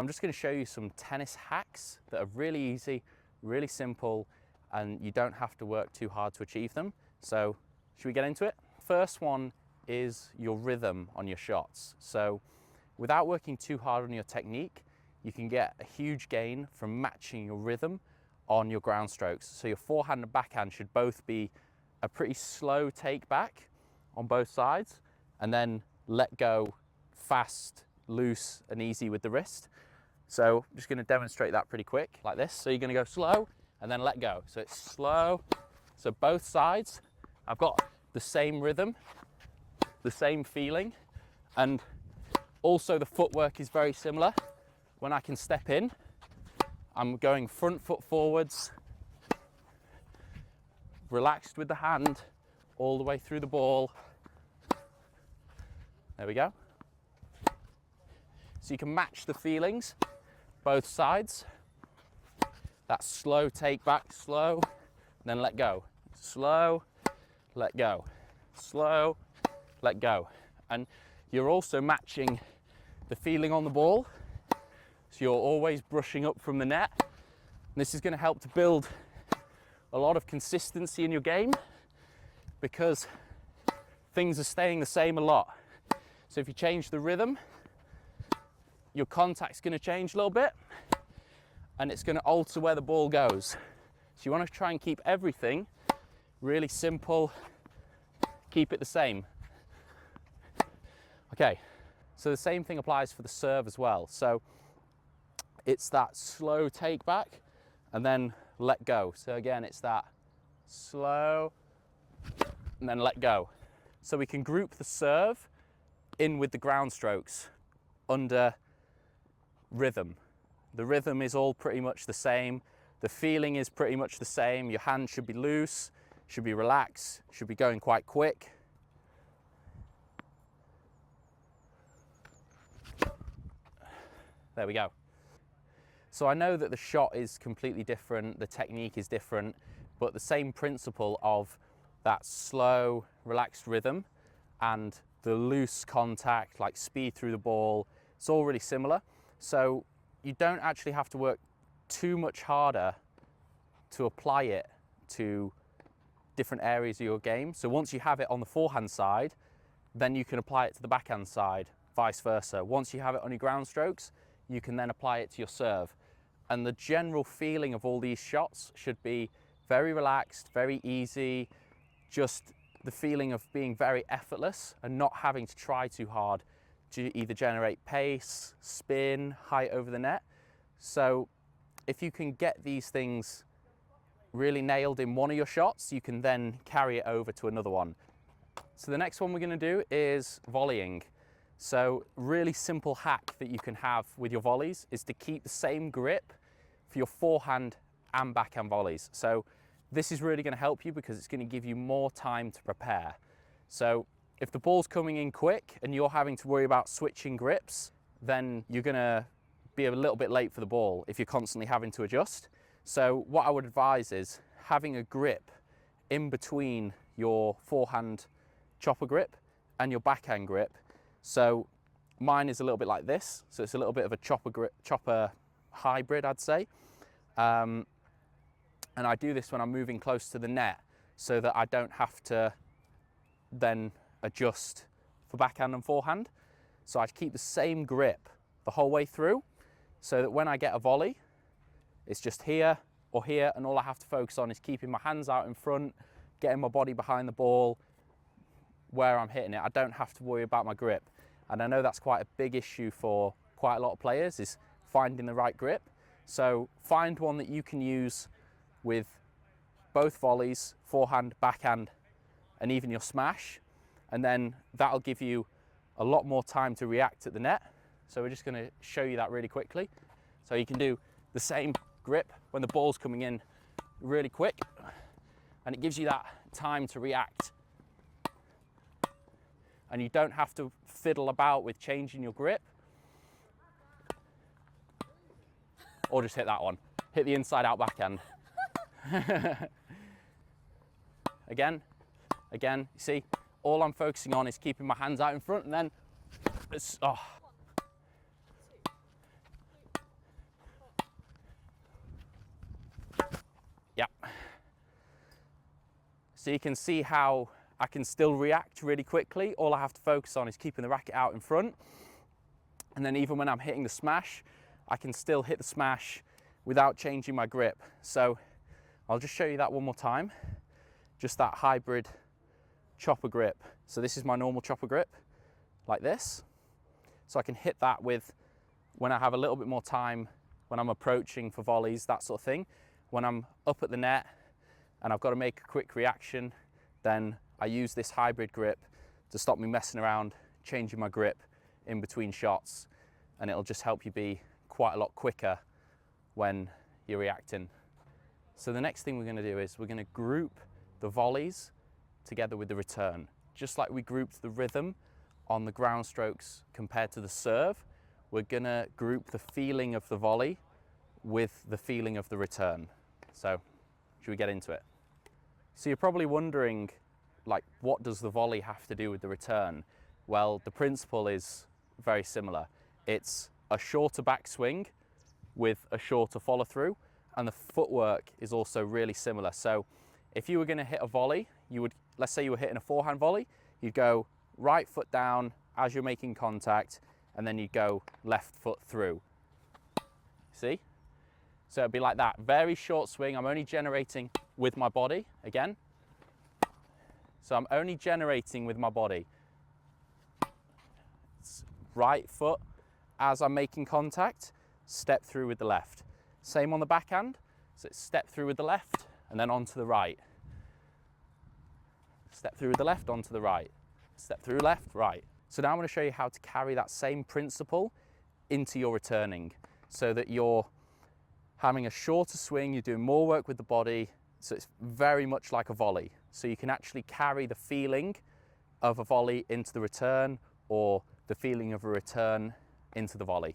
I'm just going to show you some tennis hacks that are really easy, really simple, and you don't have to work too hard to achieve them. So should we get into it? First one is your rhythm on your shots. So without working too hard on your technique, you can get a huge gain from matching your rhythm on your ground strokes. So your forehand and backhand should both be a pretty slow take back on both sides, and then let go fast, loose and easy with the wrist. So I'm just going to demonstrate that pretty quick like this. So you're going to go slow and then let go. So it's slow. So both sides, I've got the same rhythm, the same feeling, and also the footwork is very similar. When I can step in, I'm going front foot forwards, relaxed with the hand all the way through the ball. There we go. So you can match the feelings, both sides. That slow take back, slow, then let go. Slow, let go. Slow, let go. And you're also matching the feeling on the ball. So you're always brushing up from the net. And this is going to help to build a lot of consistency in your game because things are staying the same a lot. So if you change the rhythm, your contact's going to change a little bit and it's going to alter where the ball goes. So you want to try and keep everything really simple, keep it the same. Okay, so the same thing applies for the serve as well. So it's that slow take back and then let go. So again, it's that slow and then let go. So we can group the serve in with the ground strokes under rhythm. The rhythm is all pretty much the same. The feeling is pretty much the same. Your hand should be loose, should be relaxed, should be going quite quick. There we go. So I know that the shot is completely different, the technique is different, but the same principle of that slow, relaxed rhythm and the loose contact, like speed through the ball, it's all really similar. So you don't actually have to work too much harder to apply it to different areas of your game. So once you have it on the forehand side, then you can apply it to the backhand side, vice versa. Once you have it on your ground strokes, you can then apply it to your serve. And the general feeling of all these shots should be very relaxed, very easy, just the feeling of being very effortless and not having to try too hard to either generate pace, spin, height over the net. So if you can get these things really nailed in one of your shots, you can then carry it over to another one. So the next one we're going to do is volleying. So really simple hack that you can have with your volleys is to keep the same grip for your forehand and backhand volleys. So this is really going to help you because it's going to give you more time to prepare. So if the ball's coming in quick and you're having to worry about switching grips, then you're going to be a little bit late for the ball if you're constantly having to adjust. So what I would advise is having a grip in between your forehand chopper grip and your backhand grip. So mine is a little bit like this. So it's a little bit of a chopper hybrid, I'd say. And I do this when I'm moving close to the net so that I don't have to then adjust for backhand and forehand. So I keep the same grip the whole way through so that when I get a volley, it's just here or here, and all I have to focus on is keeping my hands out in front, getting my body behind the ball where I'm hitting it. I don't have to worry about my grip. And I know that's quite a big issue for quite a lot of players, is finding the right grip. So find one that you can use with both volleys, forehand, backhand, and even your smash. And then that'll give you a lot more time to react at the net. So we're just going to show you that really quickly. So you can do the same grip when the ball's coming in really quick, and it gives you that time to react. And you don't have to fiddle about with changing your grip. Or just hit that one. Hit the inside out backhand. Again, you see, all I'm focusing on is keeping my hands out in front, and then it's, oh. So you can see how I can still react really quickly. All I have to focus on is keeping the racket out in front. And then even when I'm hitting the smash, I can still hit the smash without changing my grip. So I'll just show you that one more time. Just that hybrid chopper grip. So this is my normal chopper grip, like this. So I can hit that with, when I have a little bit more time, when I'm approaching for volleys, that sort of thing. When I'm up at the net and I've got to make a quick reaction, then I use this hybrid grip to stop me messing around, changing my grip in between shots, and it'll just help you be quite a lot quicker when you're reacting. So the next thing we're going to do is we're going to group the volleys together with the return. Just like we grouped the rhythm on the ground strokes compared to the serve, we're going to group the feeling of the volley with the feeling of the return. So should we get into it? So you're probably wondering, like, what does the volley have to do with the return? Well, the principle is very similar. It's a shorter backswing with a shorter follow through, and the footwork is also really similar. So if you were going to hit a volley, you would, let's say you were hitting a forehand volley, you'd go right foot down as you're making contact, and then you'd go left foot through. See? So it'd be like that, very short swing. I'm only generating with my body again. So I'm only generating with my body. It's right foot as I'm making contact, step through with the left. Same on the backhand, so it's step through with the left and then onto the right. Step through with the left, onto the right. Step through left, right. So now I'm going to show you how to carry that same principle into your returning so that you're having a shorter swing, you're doing more work with the body, so it's very much like a volley. So you can actually carry the feeling of a volley into the return, or the feeling of a return into the volley.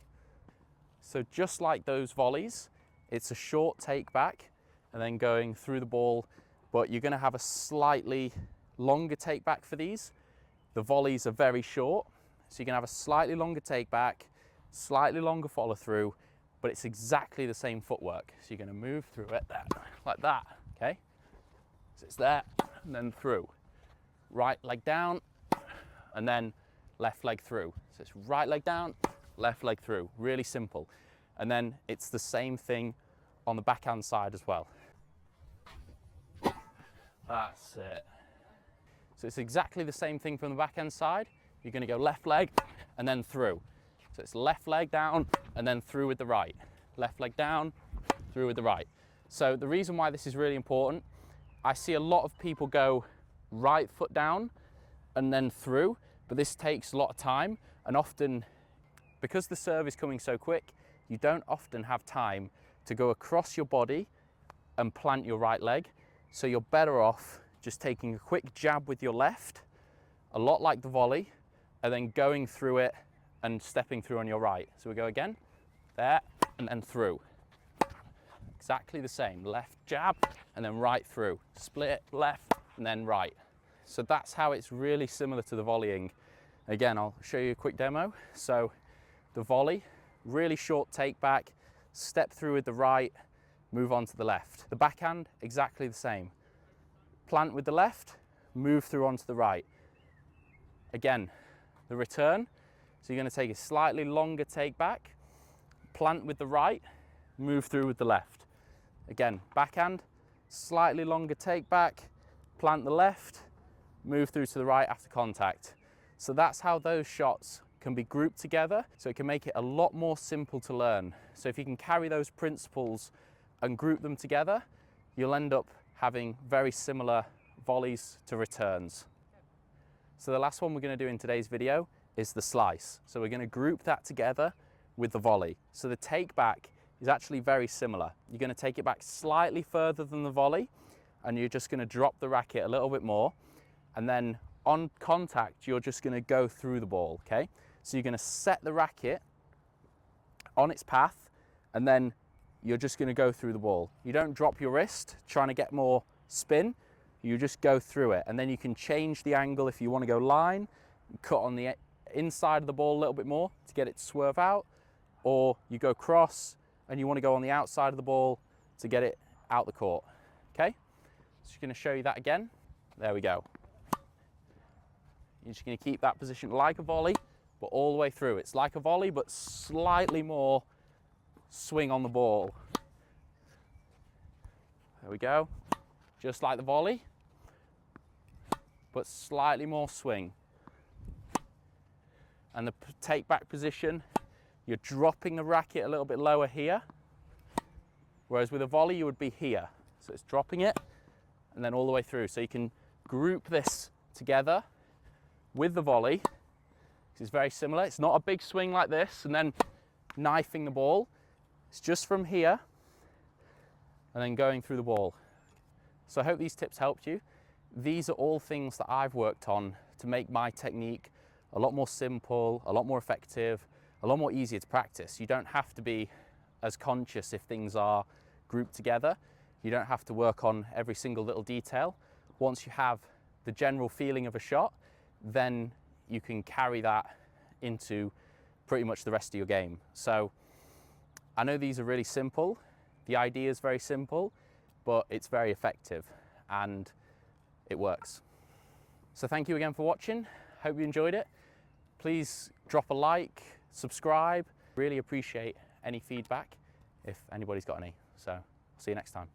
So just like those volleys, it's a short take back and then going through the ball, but you're going to have a slightly longer take back for these. The volleys are very short, so you can have a slightly longer take back, slightly longer follow through, but it's exactly the same footwork. So you're going to move through it there, like that, okay? So it's there and then through. Right leg down and then left leg through. So it's right leg down, left leg through, really simple. And then it's the same thing on the backhand side as well. That's it. So it's exactly the same thing from the backhand side. You're going to go left leg and then through. So it's left leg down and then through with the right. Left leg down, through with the right. So the reason why this is really important, I see a lot of people go right foot down and then through, but this takes a lot of time, and often, because the serve is coming so quick, you don't often have time to go across your body and plant your right leg. So you're better off just taking a quick jab with your left, a lot like the volley, and then going through it and stepping through on your right. So we go again, there, and then through. Exactly the same, left jab, and then right through. Split, left, and then right. So that's how it's really similar to the volleying. Again, I'll show you a quick demo. So the volley, really short take back, step through with the right, move on to the left. The backhand, exactly the same. Plant with the left, move through onto the right. Again, the return, so you're going to take a slightly longer take back, plant with the right, move through with the left. Again, backhand, slightly longer take back, plant the left, move through to the right after contact. So that's how those shots can be grouped together, so it can make it a lot more simple to learn. So if you can carry those principles and group them together, you'll end up having very similar volleys to returns. So the last one we're going to do in today's video is the slice. So we're going to group that together with the volley. So the take back is actually very similar. You're going to take it back slightly further than the volley, and you're just going to drop the racket a little bit more, and then on contact you're just going to go through the ball, okay? So you're going to set the racket on its path, and then you're just going to go through the ball. You don't drop your wrist trying to get more spin, you just go through it, and then you can change the angle if you want to go line, cut on the inside of the ball a little bit more to get it to swerve out, or you go cross and you want to go on the outside of the ball to get it out the court, okay? So I'm going to show you that again. There we go. You're just going to keep that position like a volley, but all the way through. It's like a volley, but slightly more swing on the ball. There we go. Just like the volley, but slightly more swing. And the take back position, you're dropping the racket a little bit lower here, whereas with a volley you would be here. So it's dropping it and then all the way through. So you can group this together with the volley. This is very similar. It's not a big swing like this and then knifing the ball. It's just from here and then going through the ball. So I hope these tips helped you. These are all things that I've worked on to make my technique a lot more simple, a lot more effective, a lot more easier to practice. You don't have to be as conscious if things are grouped together. You don't have to work on every single little detail. Once you have the general feeling of a shot, then you can carry that into pretty much the rest of your game. So I know these are really simple. The idea is very simple, but it's very effective and it works. So thank you again for watching. Hope you enjoyed it. Please drop a like, subscribe. Really appreciate any feedback if anybody's got any. So I'll see you next time.